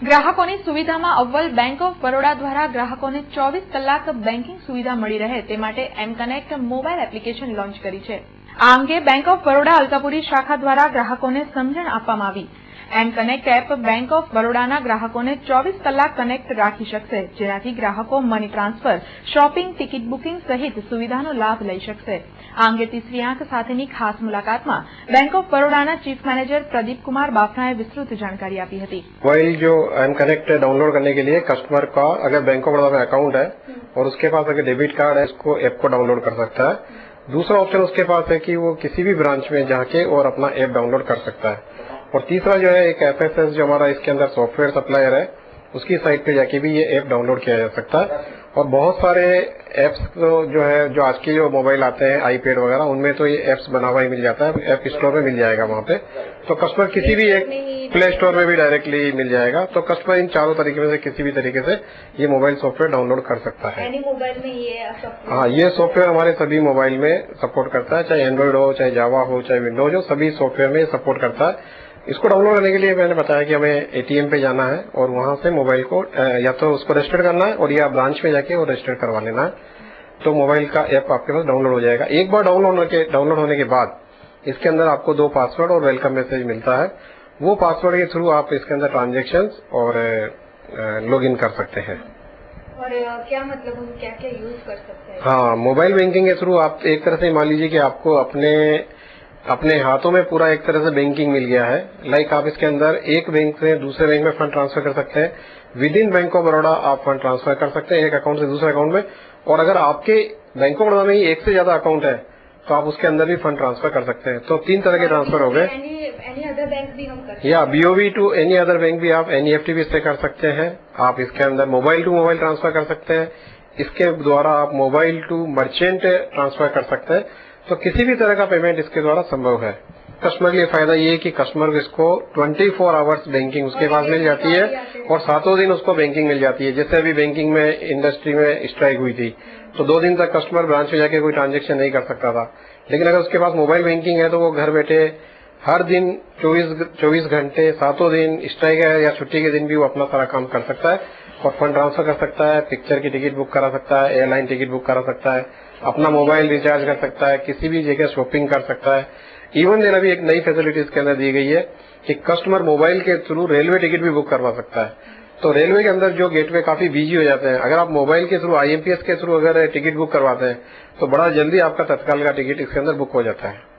ગ્રાહકોની સુવિધામાં અવ્વલ bank of Baroda દ્વારા ગ્રાહકોને 24 કલાક બેન્કિંગ સુવિધા મળી રહે તે માટે એમ કનેક્ટ મોબાઈલ એપ્લિકેશન લોન્ચ કરી છે। આ અંગે બેંક ઓફ બરોડા અલકાપુરી શાખા દ્વારા ગ્રાહકોને સમજણ આપવામાં આવી। એમ કનેક્ટ એપ બેંક ઓફ બરોડાના ગ્રાહકોને 24 કલાક કનેક્ટ રાખી શકશે, જેનાથી ગ્રાહકો money transfer, shopping, ticket booking સહિત સુવિધાનો લાભ લઈ શકશે। આ અંગે તીસરી આંખ સાથેની ખાસ મુલાકાતમાં બેંક ઓફ બરોડાના चीफ मैनेजर प्रदीप कुमार बाफनाए विस्तृत जानकारी आपी हती। मोबाइल जो एम कनेक्ट डाउनलोड करने के लिए कस्टमर का अगर बैंक ऑफ बड़ौदा में अकाउंट है और उसके पास अगर डेबिट कार्ड है, इसको ऐप को डाउनलोड कर सकता है। दूसरा ऑप्शन उसके पास है कि वो किसी भी ब्रांच में जाके और अपना ऐप डाउनलोड कर सकता है। और तीसरा जो है एक FSS जो हमारा इसके अंदर सॉफ्टवेयर सप्लायर है, उसकी साइट पे जाके भी ये ऐप डाउनलोड किया जा सकता है। और बहुत सारे एप्स जो है जो आज के जो मोबाइल आते हैं आईपैड वगैरह, उनमें तो ये एप्स बना हुआ ही मिल जाता है, ऐप स्टोर में मिल जाएगा वहाँ पे। तो कस्टमर किसी भी एक प्ले स्टोर में भी डायरेक्टली मिल जाएगा। तो कस्टमर इन चारों तरीके में से किसी भी तरीके से ये मोबाइल सॉफ्टवेयर डाउनलोड कर सकता है। मोबाइल में ये हाँ, ये सॉफ्टवेयर हमारे सभी मोबाइल में सपोर्ट करता है, चाहे एंड्रॉइड हो, चाहे जावा हो, चाहे विंडोज हो, सभी सॉफ्टवेयर में सपोर्ट करता है। इसको डाउनलोड करने के लिए मैंने बताया कि हमें ATM पे जाना है और वहां से मोबाइल को या तो उसको रजिस्टर करना है और या ब्रांच में जाके और रजिस्टर करवा लेना है। तो मोबाइल का ऐप आपके पास डाउनलोड हो जाएगा। एक बार डाउनलोड होने के बाद इसके अंदर आपको 2 पासवर्ड और वेलकम मैसेज मिलता है। वो पासवर्ड के थ्रू आप इसके अंदर ट्रांजेक्शन्स और लॉगिन कर सकते हैं। और क्या मतलब हम क्या क्या यूज कर सकते हैं? हाँ, मोबाइल बैंकिंग के थ्रू आप एक तरह से मान लीजिए कि आपको अपने हाथों में पूरा एक तरह से बैंकिंग मिल गया है। लाइक आप इसके अंदर एक बैंक से दूसरे बैंक में फंड ट्रांसफर कर सकते हैं। With in bank of Baroda आप फंड ट्रांसफर कर सकते हैं एक अकाउंट से दूसरे अकाउंट में। और अगर आपके बैंक ऑफ बड़ौदा में ही एक से ज्यादा अकाउंट है तो आप उसके अंदर भी फंड ट्रांसफर कर सकते हैं। तो 3 तरह के ट्रांसफर हो गए। एनी अदर बैंक भी हम कर सकते हैं? या BOB to any other bank भी आप NEFT भी इससे कर सकते हैं। आप इसके अंदर मोबाइल टू मोबाइल ट्रांसफर कर सकते हैं। इसके द्वारा आप मोबाइल टू मर्चेंट ट्रांसफर कर सकते हैं। तो किसी भी तरह का पेमेंट इसके द्वारा संभव है। कस्टमर के लिए फायदा ये है कि कस्टमर को इसको 24 आवर्स बैंकिंग उसके पास मिल जाती है और 7 दिन उसको बैंकिंग मिल जाती है। जैसे अभी बैंकिंग में इंडस्ट्री में स्ट्राइक हुई थी तो 2 दिन तक कस्टमर ब्रांच में जाके कोई ट्रांजेक्शन नहीं कर सकता था। लेकिन अगर उसके पास मोबाइल बैंकिंग है तो वो घर बैठे हर दिन 24 घंटे 7 दिन स्ट्राइक है या छुट्टी के दिन भी वो अपना सारा काम कर सकता है और फंड ट्रांसफर कर सकता है, पिक्चर की टिकट बुक करा सकता है, एयरलाइन टिकट बुक करा सकता है, अपना मोबाइल रिचार्ज कर सकता है, किसी भी जगह शॉपिंग कर सकता है। इवन देन अभी एक नई फैसिलिटी इसके अंदर दी गई है कि कस्टमर मोबाइल के थ्रू रेलवे टिकट भी बुक करवा सकता है। तो रेलवे के अंदर जो गेटवे काफी बिजी हो जाते हैं, अगर आप मोबाइल के थ्रू IMPS के थ्रू अगर टिकट बुक करवाते हैं तो बड़ा जल्दी आपका तत्काल का टिकट इसके अंदर बुक हो जाता है।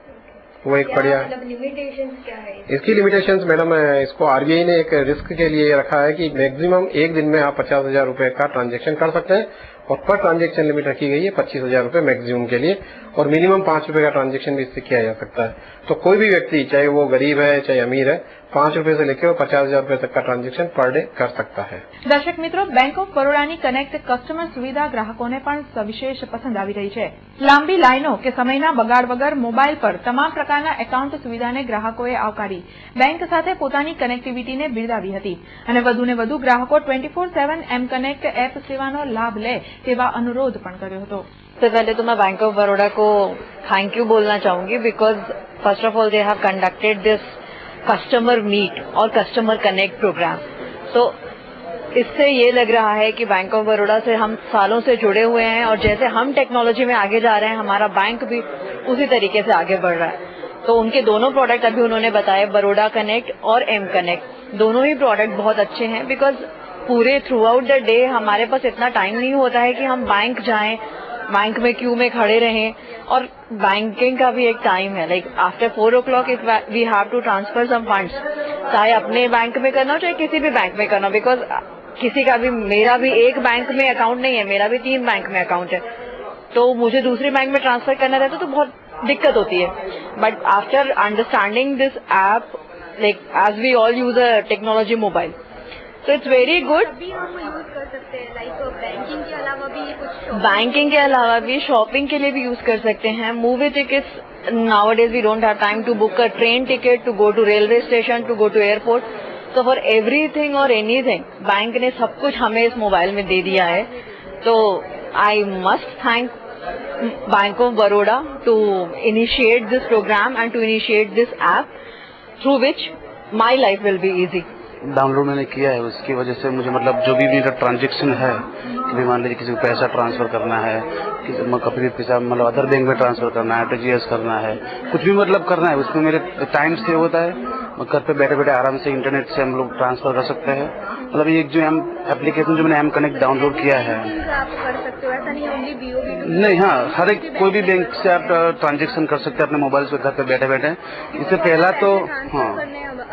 वो एक बढ़िया लिमिटेशंस क्या है इसकी लिमिटेशंस मैडम, इसको RBI ने एक रिस्क के लिए रखा है कि मैक्सिमम एक दिन में आप 50,000 रुपए का ट्रांजेक्शन कर सकते हैं और पर ट्रांजेक्शन लिमिट रखी गई है 25,000 रुपए मैक्सिमम के लिए और मिनिमम 5 रुपए का ट्रांजेक्शन भी इससे किया जा सकता है। तो कोई भी व्यक्ति चाहे वो गरीब है चाहे अमीर है 5 रुपए से लेकर 50,000 रुपए तक का ट्रांजेक्शन पर डे कर सकता है। दर्शक मित्रों, बैंक ऑफ बरोडानी कनेक्ट कस्टमर सुविधा ग्राहकोने पण सविशेष पसंद આવી રહી છે। લાંબી લાઈનો કે સમયના બગાડ વગર મોબાઈલ પર તમામ પ્રકારના એકાઉન્ટ સુવિધાને ગ્રાહકોએ આવકારી બેંક સાથે પોતાની કનેક્ટિવિટીને બિરદાવી હતી અને વધુને વધુ ગ્રાહકો 24/7 એમ કનેક્ટ એપ સેવાનો લાભ લે તેવા अनुरोध पण કર્યો હતો। सबसे पहले तो मैं बैंक ऑफ बड़ौदा को थैंक यू बोलना चाहूंगी because first of all they have conducted this customer meet और कस्टमर कनेक्ट प्रोग्राम। तो इससे ये लग रहा है कि बैंक ऑफ बड़ौदा से हम सालों से जुड़े हुए हैं और जैसे हम टेक्नोलॉजी में आगे जा रहे हैं हमारा बैंक भी उसी तरीके से आगे बढ़ रहा है। तो उनके दोनों प्रोडक्ट अभी उन्होंने बताए, बड़ौदा कनेक्ट और एम कनेक्ट, दोनों ही प्रोडक्ट बहुत अच्छे हैं बिकॉज पूरे थ्रू आउट द डे हमारे पास इतना टाइम नहीं होता है कि हम बैंक जाएं, बैंक में क्यू में खड़े रहें। और बैंकिंग का भी एक टाइम है, like after 4 o'clock if we have to transfer some funds, चाहे अपने बैंक में करना हो चाहे किसी भी बैंक में करना हो, बिकॉज किसी का भी, मेरा भी एक बैंक में अकाउंट नहीं है, मेरा भी 3 बैंक में अकाउंट है, तो मुझे दूसरे बैंक में ट्रांसफर करना रहता तो बहुत दिक्कत होती है। But after understanding this app, like as we all use a technology mobile, तो इट्स वेरी गुड। अभी हम यूज कर सकते हैं, लाइक बैंकिंग के अलावा भी कुछ, बैंकिंग के अलावा भी शॉपिंग के लिए भी यूज कर सकते हैं। Movie tickets, nowadays we don't have time to book a train ticket, to go to railway station, to go to airport. तो फॉर एवरीथिंग और एनीथिंग बैंक ने सब कुछ हमें इस मोबाइल में दे दिया है। तो I must thank bank of Baroda to initiate this program and to initiate this app through which my life will be easy. Download मैंने किया है, उसकी वजह से मुझे मतलब जो भी मेरा ट्रांजैक्शन है, कभी मान लीजिए किसी को पैसा ट्रांसफर करना है, कभी भी पैसा मतलब अदर बैंक में ट्रांसफर करना है, टीजीएस करना है, कुछ भी मतलब करना है, उसमें मेरे टाइम सेव होता है। घर पे बैठे बैठे आराम से इंटरनेट से हम लोग ट्रांसफर कर सकते हैं। मतलब ये जो एप्लीकेशन जो मैंने एम कनेक्ट डाउनलोड किया है, आप कर सकते हो, ऐसा नहीं ओनली बीओबी नहीं, हाँ, हर एक कोई भी बैंक से आप ट्रांजैक्शन कर सकते हैं अपने मोबाइल से घर पे बैठे बैठे। इससे पहला तो हाँ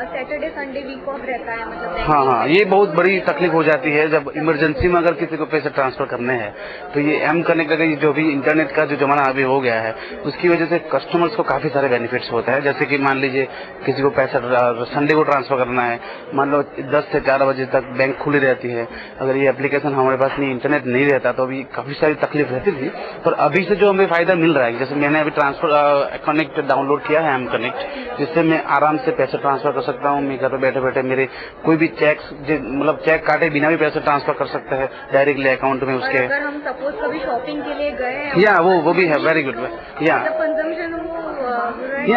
सैटरडे संडे वीक ऑफ रहता है, मतलब हाँ, ये बहुत बड़ी तकलीफ हो जाती है जब इमरजेंसी में अगर किसी को पैसे ट्रांसफर करने हैं, तो ये एम कनेक्ट अगर जो भी इंटरनेट का जो जमाना अभी हो गया है, उसकी वजह से कस्टमर्स को काफी सारे बेनिफिट्स होता है। जैसे कि मान लीजिए किसी को पैसा संडे को ट्रांसफर करना है, मान लो 10 से 4 बजे तक बैंक खुली रहती है, अगर ये एप्लीकेशन हमारे पास नहीं, इंटरनेट नहीं रहता, तो अभी काफी सारी तकलीफ रहती थी। पर अभी से जो हमें फायदा मिल रहा है, जैसे मैंने अभी ट्रांसफर कनेक्ट डाउनलोड किया है एम कनेक्ट, जिससे मैं आराम से पैसे ट्रांसफर कर सकता हूँ। मैं घर पे बैठे बैठे मेरे कोई भी चेक मतलब चेक काटे बिना भी पैसे ट्रांसफर कर सकते हैं डायरेक्टली अकाउंट में उसके। अगर हम सपोज कभी शॉपिंग के लिए गए हैं, या वो भी है, वेरी गुड, या कंजम्पशन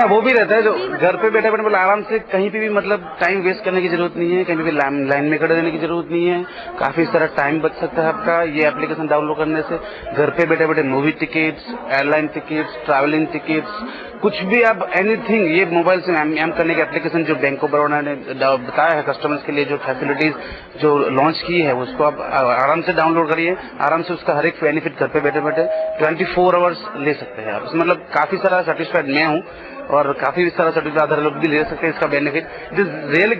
वो भी रहता है, जो घर पे बैठे बैठे मतलब आराम से कहीं पे भी मतलब टाइम वेस्ट करने की जरूरत नहीं है, कहीं भी लाइन में खड़े रहने की जरूरत नहीं है, काफी सारा टाइम बच सकता है आपका ये एप्लीकेशन डाउनलोड करने से। घर पे बैठे बैठे movie tickets, airline tickets, travelling tickets, कुछ भी आप एनीथिंग ये मोबाइल से एम करने की एप्लीकेशन जो बैंक ऑफ बड़ौदा ने बताया है कस्टमर्स के लिए, जो फैसिलिटीज जो लॉन्च की है, उसको आप आराम से डाउनलोड करिए, आराम से उसका हर एक बेनिफिट घर पे बैठे बैठे 24 आवर्स ले सकते हैं आप। इसमें मतलब काफी सारा सेटिस्फाइड मैं हूँ और काफी सारा सर्टिफिकेट अदर लोग भी ले सकते हैं इसका बेनिफिट। It is really